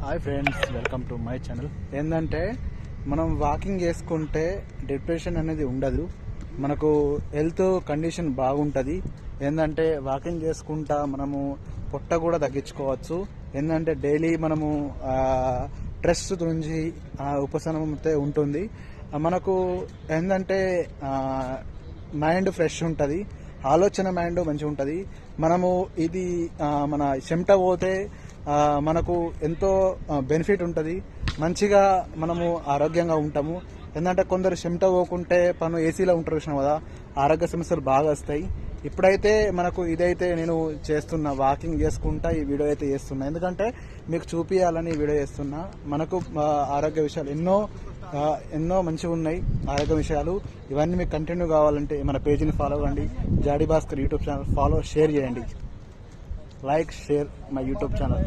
Hi friends, welcome to my channel. ఏంటంటే మనం walking చేసుకుంటే డిప్రెషన్ అనేది ఉండదు, మనకు హెల్త్ కండిషన్ బాగుంటుంది. ఏంటంటే వాకింగ్ చేసుకుంటా మనము పొట్ట కూడా తగ్గించుకోవచ్చు. ఏంటంటే డైలీ మనము స్ట్రెస్ నుంచి ఉపశమనం అయితే ఉంటుంది. మనకు ఏంటంటే మైండ్ ఫ్రెష్ ఉంటుంది, ఆలోచన మైండ్ మంచిగా ఉంటుంది. మనము ఇది మన చెమట పోతే మనకు ఎంతో బెనిఫిట్ ఉంటుంది, మంచిగా మనము ఆరోగ్యంగా ఉంటాము. ఎందుకంటే కొందరు చెమట పోకుంటే పను ఏసీలో ఉంటారు చూసినాం కదా, ఆరోగ్య సమస్యలు బాగా వస్తాయి. ఇప్పుడైతే మనకు ఇదైతే నేను చేస్తున్నా, వాకింగ్ చేసుకుంటా ఈ వీడియో అయితే చేస్తున్నా. ఎందుకంటే మీకు చూపించాలని ఈ వీడియో చేస్తున్నా. మనకు ఆరోగ్య విషయాలు ఎన్నో మంచిగా ఉన్నాయి. ఆరోగ్య విషయాలు ఇవన్నీ మీకు కంటిన్యూ కావాలంటే మన పేజీని ఫాలో కండి. జాడీ Bhaskar YouTube channel follow, share చేయండి. Like, share my YouTube channel.